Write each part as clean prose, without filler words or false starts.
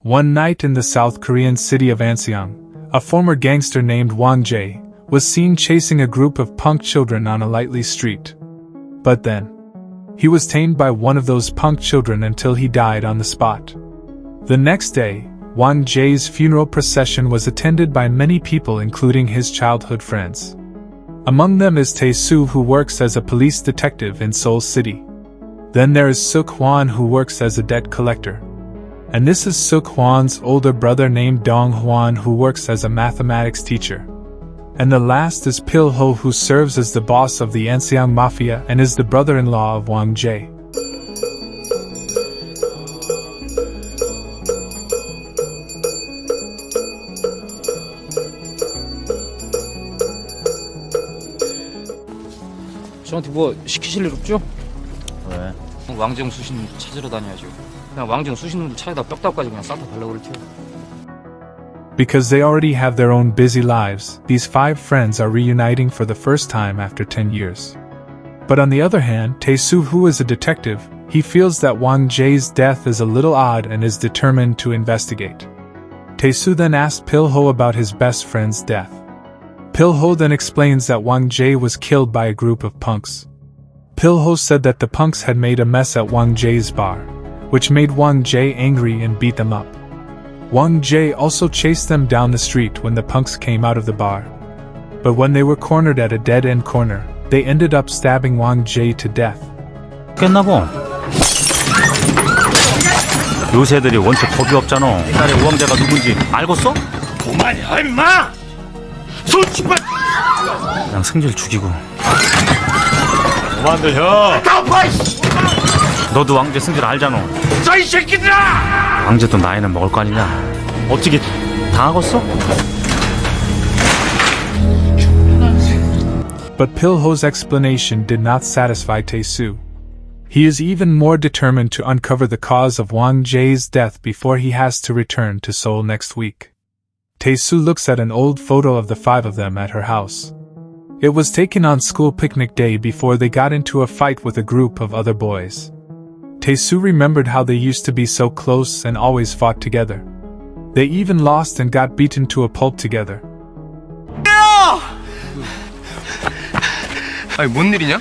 One night in the South Korean city of Anseong, a former gangster named Wang Jae was seen chasing a group of punk children on a lightly street. But then, he was tamed by one of those punk children until he died on the spot. The next day, Wang Jae's funeral procession was attended by many people including his childhood friends. Among them is Tae-soo, who works as a police detective in Seoul City. Then there is Suk-hwan, who works as a debt collector. And this is Suk-hwan's older brother named Dong-hwan, who works as a mathematics teacher. And the last is Pil-ho, who serves as the boss of the Anseong Mafia and is the brother-in-law of Wang Jae. 저한테 뭐 시키실 일 없죠? 왜? 왕정 수신 찾으러 다녀야죠. 그냥 왕정 수신 차에다 뼈다까지 그냥 싹 다 달라고 그랬죠. Because they already have their own busy lives, these five friends are reuniting for the first time after 10 years. But on the other hand, Tae-soo, who is a detective, he feels that Wang Jae's death is a little odd and is determined to investigate. Tae-soo then asks Pil-ho about his best friend's death. Pil-ho then explains that Wang Jae was killed by a group of punks. Pil-ho said that the punks had made a mess at Wang Jae's bar, which made Wang Jae angry and beat them up. Wang Jae also chased them down the street when the punks came out of the bar. But when they were cornered at a dead-end corner, they ended up stabbing Wang Jae to death. 깼나보. 요새 애들이 원체 겁이 없잖아. 옛날에 우왕자가 누군지 알겠어? 그만이야 임마! 손짓만! 그냥 승질 죽이고. 그만들 형! 나빠 이씨! 너도 왕제 승질 알잖아. 이 새끼들아! 왕제도 나이는 먹을 거 아니냐. 어찌게 당하겠어? But Pil-ho's explanation did not satisfy Tae-soo. He is even more determined to uncover the cause of Wang Jae's death before he has to return to Seoul next week. Tae-soo looks at an old photo of the five of them at her house. It was taken on school picnic day before they got into a fight with a group of other boys. Tae-soo remembered how they used to be so close and always fought together. They even lost and got beaten to a pulp together. 아니 뭔 일이냐?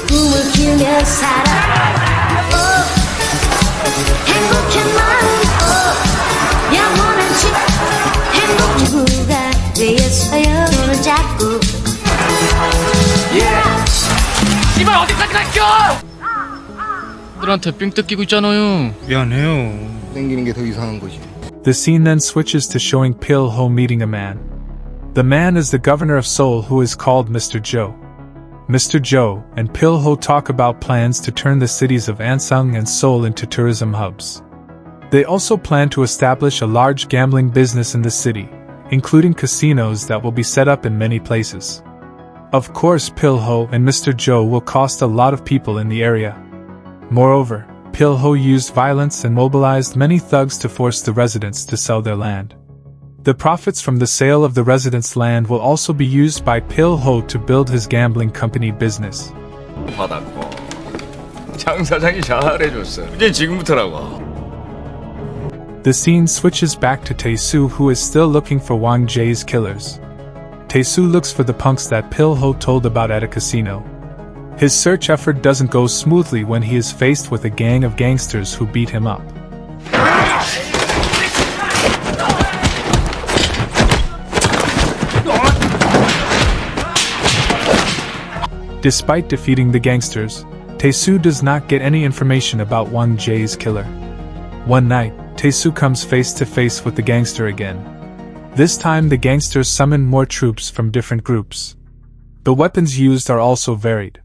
꿈을 키우며 살아 행복한 마음 영원한 집 행복 주부가 되었어요 손을 잡고 이발 어디까지 갈겨! 들한테 삥 뜯기고 있잖아요. 미안해요. 땡기는 게 더 이상한 거지. The scene then switches to showing Pil-ho meeting a man. The man is the governor of Seoul, who is called Mr. Jo. Mr. Jo and Pil-ho talk about plans to turn the cities of Anseong and Seoul into tourism hubs. They also plan to establish a large gambling business in the city, including casinos that will be set up in many places. Of course, Pil-ho and Mr. Jo will cost a lot of people in the area. Moreover, Pil-ho used violence and mobilized many thugs to force the residents to sell their land. The profits from the sale of the residents' land will also be used by Pil-ho to build his gambling company business. 받았고 장 사장이 잘해줬어. 이제 지금부터라고. The scene switches back to Tae-soo, who is still looking for Wang Jae's killers. Tae-soo looks for the punks that Pil-ho told about at a casino. His search effort doesn't go smoothly when he is faced with a gang of gangsters who beat him up. Despite defeating the gangsters, Tae-soo does not get any information about Wang Jae's killer. One night, Tae-soo comes face to face with the gangster again. This time the gangsters summon more troops from different groups. The weapons used are also varied.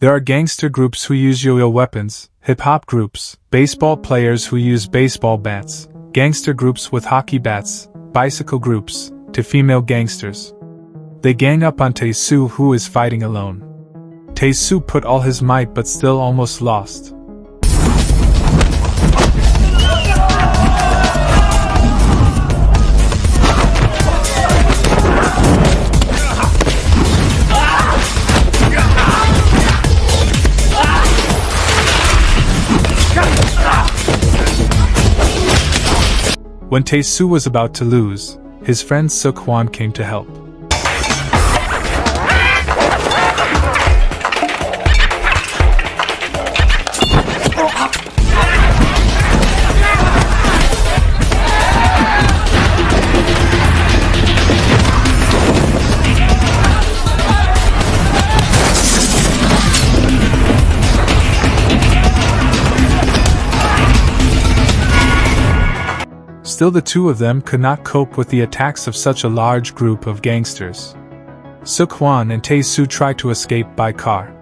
There are gangster groups who use yo-yo weapons, hip-hop groups, baseball players who use baseball bats, gangster groups with hockey bats, bicycle groups, to female gangsters. They gang up on Tae-soo, who is fighting alone. Tae-soo put all his might but still almost lost. When Tae-soo was about to lose, his friend Suk-hwan came to help. Still, the two of them could not cope with the attacks of such a large group of gangsters. Suk-hwan and Tae-soo tried to escape by car.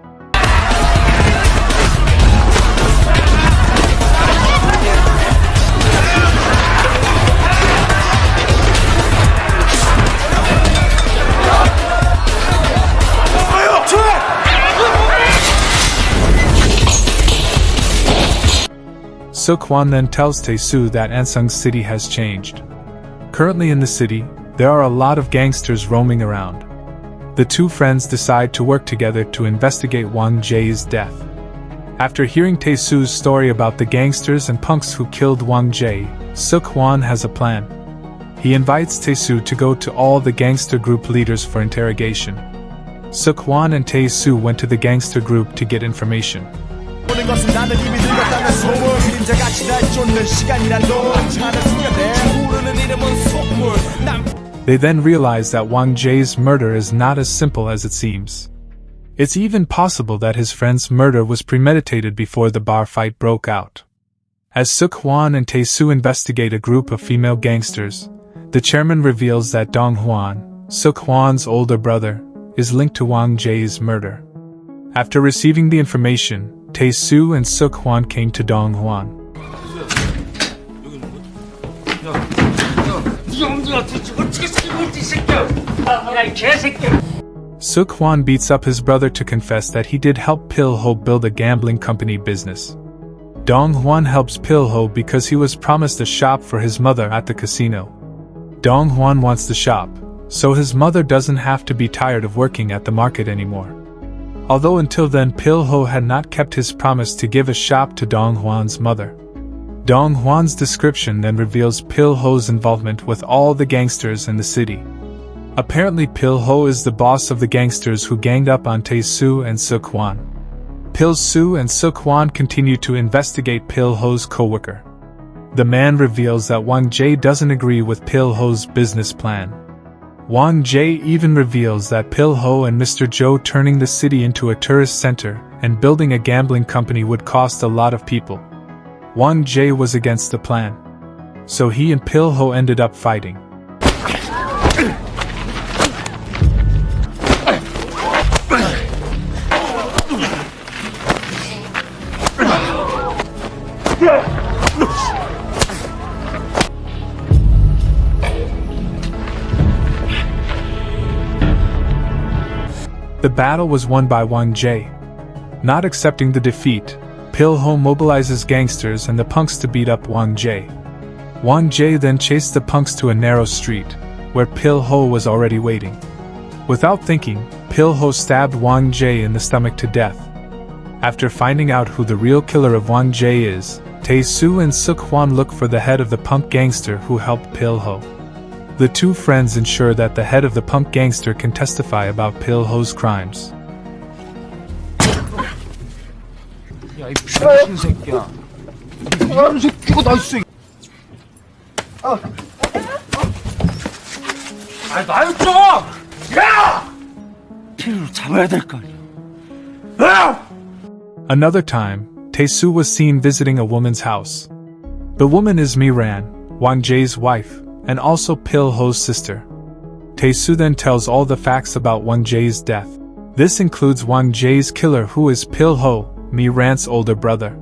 Suk-hwan then tells Tae-soo that Ansung City has changed. Currently in the city, there are a lot of gangsters roaming around. The two friends decide to work together to investigate Wang Jae's death. After hearing Tae-soo's story about the gangsters and punks who killed Wang Jae, Suk-hwan has a plan. He invites Tae-soo to go to all the gangster group leaders for interrogation. Suk-hwan and Tae-soo went to the gangster group to get information. They then realize that Wang Jae's murder is not as simple as it seems. It's even possible that his friend's murder was premeditated before the bar fight broke out. As Suk-hwan and Tae-soo investigate a group of female gangsters, the chairman reveals that Dong-hwan, Suk-hwan's older brother, is linked to Wang Jae's murder. After receiving the information, Tae-soo and Suk-hwan came to Dong-hwan. Suk-hwan beats up his brother to confess that he did help Pil-ho build a gambling company business. Dong-hwan helps Pil-ho because he was promised a shop for his mother at the casino. Dong-hwan wants the shop, so his mother doesn't have to be tired of working at the market anymore. Although until then Pil-ho had not kept his promise to give a shop to Dong-hwan's mother. Dong-hwan's description then reveals Pil-ho's involvement with all the gangsters in the city. Apparently Pil-ho is the boss of the gangsters who ganged up on Tae-soo and Suk-hwan. Pil-soo and Suk-hwan continue to investigate Pil-ho's co-worker. The man reveals that Wang Jae doesn't agree with Pil-ho's business plan. Wang Jae even reveals that Pil-ho and Mr. Jo turning the city into a tourist center and building a gambling company would cost a lot of people. Wang Jae was against the plan. So he and Pil-ho ended up fighting. The battle was won by Wang Jae. Not accepting the defeat, Pil-ho mobilizes gangsters and the punks to beat up Wang Jae. Wang Jae then chased the punks to a narrow street, where Pil-ho was already waiting. Without thinking, Pil-ho stabbed Wang Jae in the stomach to death. After finding out who the real killer of Wang Jae is, Tae-soo and Suk-hwan look for the head of the punk gangster who helped Pil-ho. The two friends ensure that the head of the punk gangster can testify about Pil-ho's crimes. 야, 이 미친 새끼야. 이런 새끼가 나 있어. 아, 나였죠. 야! 필을 잡아야 될 거 아니야. Another time, Tae-soo was seen visiting a woman's house. The woman is Mi-ran, Wang Jae's wife, and also Pil-ho's sister. Tae-soo then tells all the facts about Wang Jae's death. This includes Wang Jae's killer, who is Pil-ho, Mi-ran's older brother.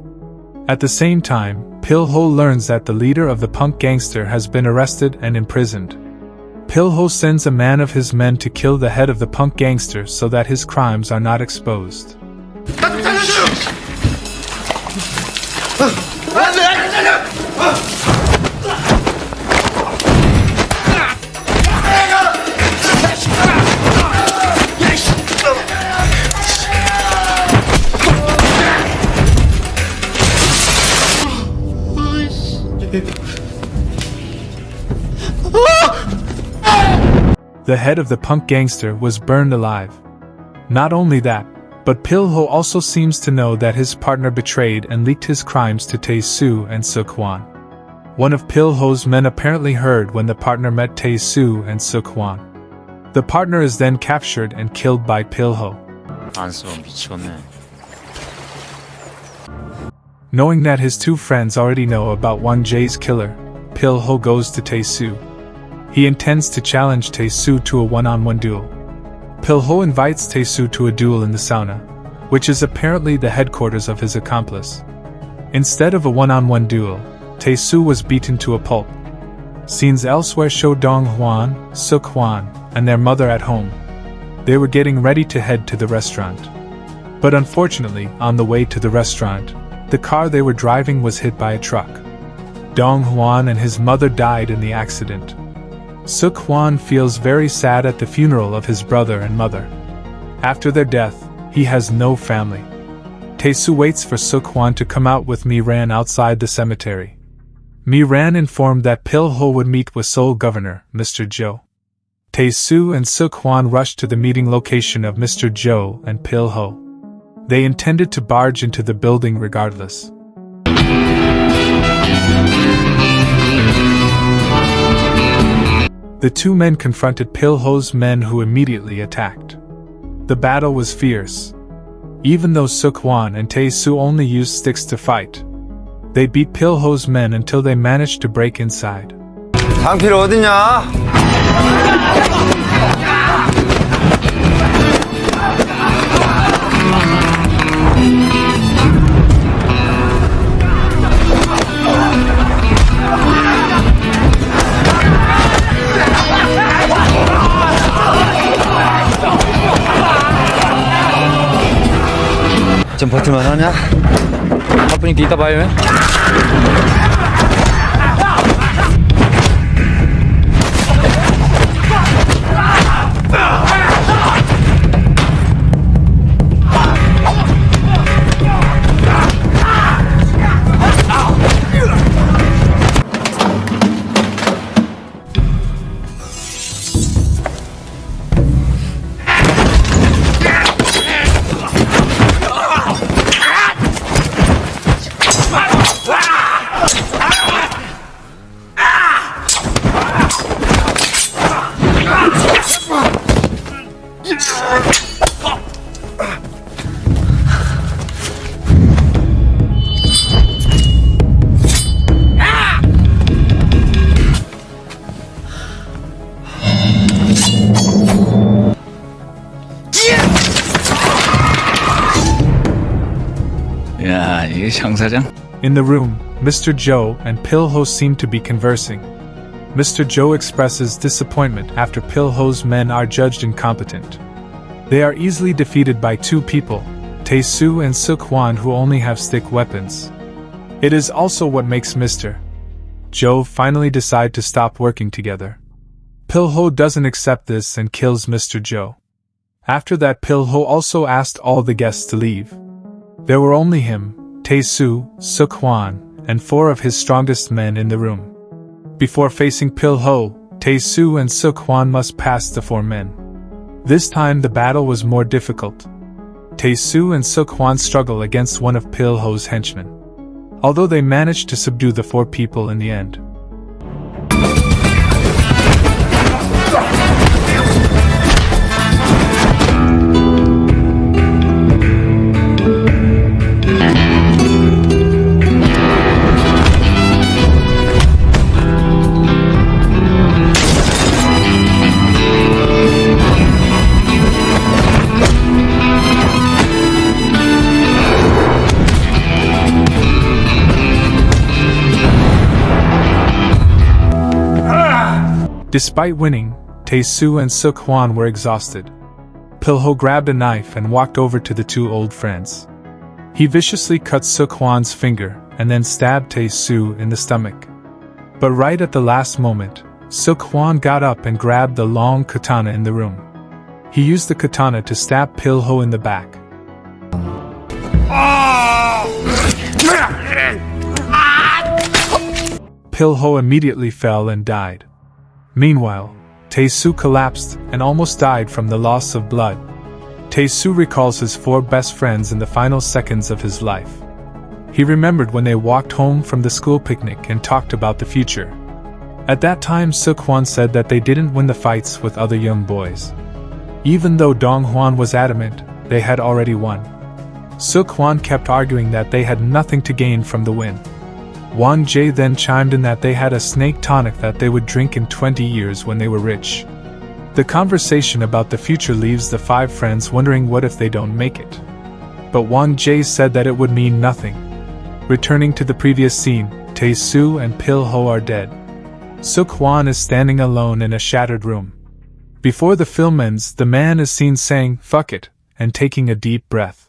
At the same time, Pil-ho learns that the leader of the punk gangster has been arrested and imprisoned. Pil-ho sends a man of his men to kill the head of the punk gangster so that his crimes are not exposed. The head of the punk gangster was burned alive. Not only that, but Pil-ho also seems to know that his partner betrayed and leaked his crimes to Tae-soo and Suk-hwan. One of Pil-ho's men apparently heard when the partner met Tae-soo and Suk-hwan. The partner is then captured and killed by Pil-ho. 안쓰러워 미치겠네. Knowing that his two friends already know about Won-jae's killer, Pil-ho goes to Tae-soo. He intends to challenge Tae-soo to a one-on-one duel. Pil-ho invites Tae-soo to a duel in the sauna, which is apparently the headquarters of his accomplice. Instead of a one-on-one duel, Tae-soo was beaten to a pulp. Scenes elsewhere show Dong-hwan, Suk-hwan, and their mother at home. They were getting ready to head to the restaurant. But unfortunately, on the way to the restaurant, the car they were driving was hit by a truck. Dong-hwan and his mother died in the accident. Suk-hwan feels very sad at the funeral of his brother and mother. After their death, he has no family. Tae-soo waits for Suk-hwan to come out with Mi-ran outside the cemetery. Mi-ran informed that Pil-ho would meet with Seoul Governor, Mr. Jo. Tae-soo and Suk-hwan rushed to the meeting location of Mr. Jo and Pil-ho. They intended to barge into the building regardless. The two men confronted Pil-ho's men who immediately attacked. The battle was fierce. Even though Suk-hwan and Tae-soo only used sticks to fight, they beat Pil-ho's men until they managed to break inside. 장필 어디냐? 좀 버틸만 하냐? 바쁘니까 이따 봐요. 야, 이게 장 사장? In the room, Mr. Jo and Pil-ho seem to be conversing. Mr. Jo expresses disappointment after Pil-ho's men are judged incompetent. They are easily defeated by two people, Tae-soo and Suk-hwan, who only have stick weapons. It is also what makes Mr. Jo finally decide to stop working together. Pil-ho doesn't accept this and kills Mr. Jo. After that, Pil-ho also asked all the guests to leave. There were only him, Tae-soo, Suk-hwan, and four of his strongest men in the room. Before facing Pil-ho, Tae-soo and Suk-hwan must pass the four men. This time the battle was more difficult. Tae-soo and Suk-hwan struggle against one of Pil-ho's henchmen. Although they managed to subdue the four people in the end. Despite winning, Tae-soo and Suk-hwan were exhausted. Pil-ho grabbed a knife and walked over to the two old friends. He viciously cut Suk-hwan's finger and then stabbed Tae-soo in the stomach. But right at the last moment, Suk-hwan got up and grabbed the long katana in the room. He used the katana to stab Pil-ho in the back. Pil-ho immediately fell and died. Meanwhile, Tae-soo collapsed and almost died from the loss of blood. Tae-soo recalls his 4 best friends in the final seconds of his life. He remembered when they walked home from the school picnic and talked about the future. At that time, Seok-hwan said that they didn't win the fights with other young boys. Even though Dong-hwan was adamant, they had already won. Seok-hwan kept arguing that they had nothing to gain from the win. Won-jae then chimed in that they had a snake tonic that they would drink in 20 years when they were rich. The conversation about the future leaves the 5 friends wondering what if they don't make it. But Won-jae said that it would mean nothing. Returning to the previous scene, Tae-soo and Pil-ho are dead. Seok-hwan is standing alone in a shattered room. Before the film ends, the man is seen saying, "Fuck it," and taking a deep breath.